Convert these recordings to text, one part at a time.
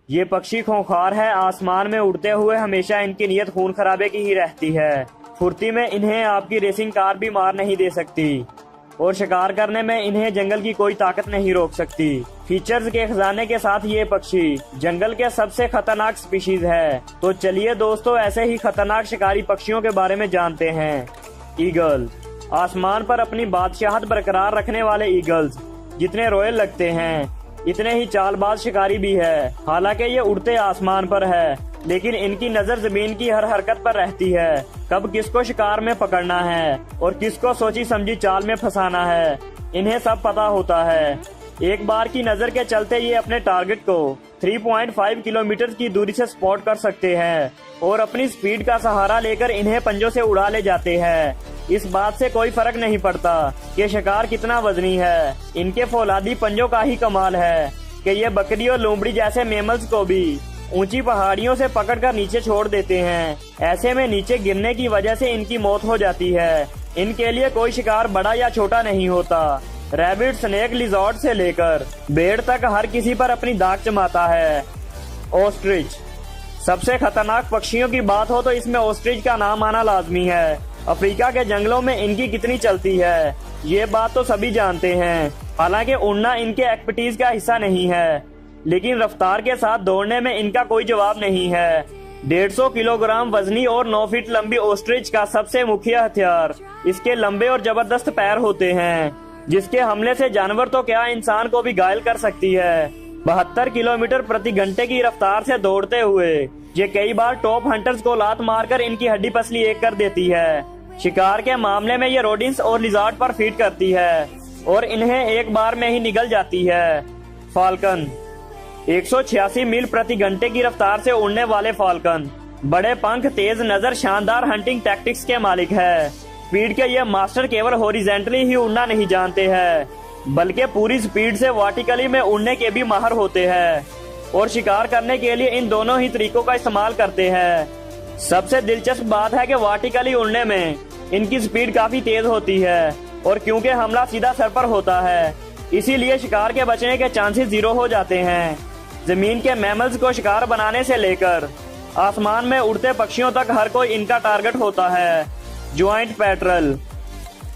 ये पक्षी खूंखार है, आसमान में उड़ते हुए हमेशा इनकी नीयत खून खराबे की ही रहती है। फुर्ती में इन्हें आपकी रेसिंग कार भी मार नहीं दे सकती और शिकार करने में इन्हें जंगल की कोई ताकत नहीं रोक सकती। फीचर्स के खजाने के साथ ये पक्षी जंगल के सबसे खतरनाक स्पीशीज है। तो चलिए दोस्तों, ऐसे ही खतरनाक शिकारी पक्षियों के बारे में जानते हैं। ईगल। आसमान पर अपनी बादशाहत बरकरार रखने वाले ईगल्स जितने रॉयल लगते हैं, इतने ही चालबाज शिकारी भी है। हालांकि ये उड़ते आसमान पर है, लेकिन इनकी नजर जमीन की हर हरकत पर रहती है। कब किसको शिकार में पकड़ना है और किसको सोची समझी चाल में फंसाना है, इन्हें सब पता होता है। एक बार की नजर के चलते ये अपने टारगेट को 3.5 किलोमीटर की दूरी से स्पॉट कर सकते हैं और अपनी स्पीड का सहारा लेकर इन्हें पंजों से उड़ा ले जाते हैं। इस बात से कोई फर्क नहीं पड़ता कि शिकार कितना वजनी है। इनके फौलादी पंजों का ही कमाल है कि ये बकरी और लोमड़ी जैसे मेमल्स को भी ऊंची पहाड़ियों से पकड़कर नीचे छोड़ देते हैं। ऐसे में नीचे गिरने की वजह से इनकी मौत हो जाती है। इनके लिए कोई शिकार बड़ा या छोटा नहीं होता। रैबिट, स्नेक, लिजॉर्ड से लेकर भेड़ तक हर किसी पर अपनी दाग जमाता है। ऑस्ट्रिच। सबसे खतरनाक पक्षियों की बात हो तो इसमें ऑस्ट्रिच का नाम आना लाजमी है। अफ्रीका के जंगलों में इनकी कितनी चलती है, ये बात तो सभी जानते हैं। हालांकि उड़ना इनके एक्सपर्टीज का हिस्सा नहीं है, लेकिन रफ्तार के साथ दौड़ने में इनका कोई जवाब नहीं है। 150 किलोग्राम वजनी और 9 फीट लंबी ऑस्ट्रिच का सबसे मुख्य हथियार इसके लंबे और जबरदस्त पैर होते हैं, जिसके हमले से जानवर तो क्या इंसान को भी घायल कर सकती है। 72 किलोमीटर प्रति घंटे की रफ्तार से दौड़ते हुए ये कई बार टॉप हंटर्स को लात मारकर इनकी हड्डी पसली एक कर देती है। शिकार के मामले में ये रोडिन्स और लिजार्ड पर फीड करती है और इन्हें एक बार में ही निगल जाती है। फाल्कन। 186 मील प्रति घंटे की रफ्तार से उड़ने वाले फाल्कन बड़े पंख, तेज नजर, शानदार हंटिंग टैक्टिक्स के मालिक है। स्पीड के ये मास्टर केवल हॉरिजेंटली ही उड़ना नहीं जानते हैं, बल्कि पूरी स्पीड से वर्टिकली में उड़ने के भी माहिर होते हैं और शिकार करने के लिए इन दोनों ही तरीकों का इस्तेमाल करते हैं। सबसे दिलचस्प बात है कि वर्टिकली उड़ने में इनकी स्पीड काफी तेज होती है और क्योंकि हमला सीधा सर पर होता है, इसीलिए शिकार के बचने के चांसेस 0 हो जाते हैं। जमीन के मैमल्स को शिकार बनाने से लेकर आसमान में उड़ते पक्षियों तक हर कोई इनका टारगेट होता है। ज्वाइंट पैट्रल।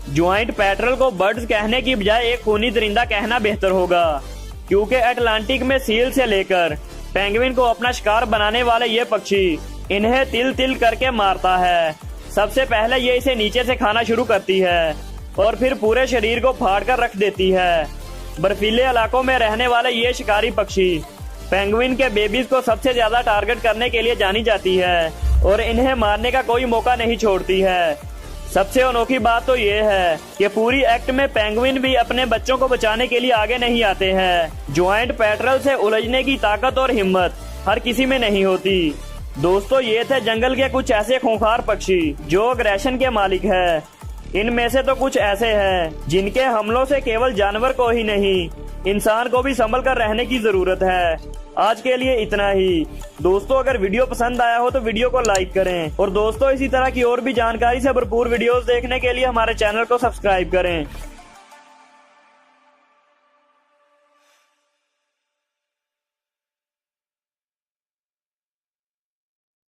ज्वाइंट पैट्रल को बर्ड्स कहने की बजाय एक खूनी दरिंदा कहना बेहतर होगा, क्योंकि अटलांटिक में सील से लेकर पेंगुइन को अपना शिकार बनाने वाले ये पक्षी इन्हें तिल तिल करके मारता है। सबसे पहले ये इसे नीचे से खाना शुरू करती है और फिर पूरे शरीर को फाड़ कर रख देती है। बर्फीले इलाकों में रहने वाले ये शिकारी पक्षी पेंगुइन के बेबीज को सबसे ज्यादा टारगेट करने के लिए जानी जाती है और इन्हें मारने का कोई मौका नहीं छोड़ती है। सबसे अनोखी बात तो ये है कि पूरी एक्ट में पेंगुइन भी अपने बच्चों को बचाने के लिए आगे नहीं आते हैं। ज्वाइंट पैट्रल से उलझने की ताकत और हिम्मत हर किसी में नहीं होती। दोस्तों, ये थे जंगल के कुछ ऐसे खूंखार पक्षी जो अग्रेशन के मालिक है। इनमें से तो कुछ ऐसे हैं जिनके हमलों से केवल जानवर को ही नहीं, इंसान को भी संभल कर रहने की जरूरत है। आज के लिए इतना ही। दोस्तों, अगर वीडियो पसंद आया हो तो वीडियो को लाइक करें और दोस्तों इसी तरह की और भी जानकारी से भरपूर वीडियोस देखने के लिए हमारे चैनल को सब्सक्राइब करें।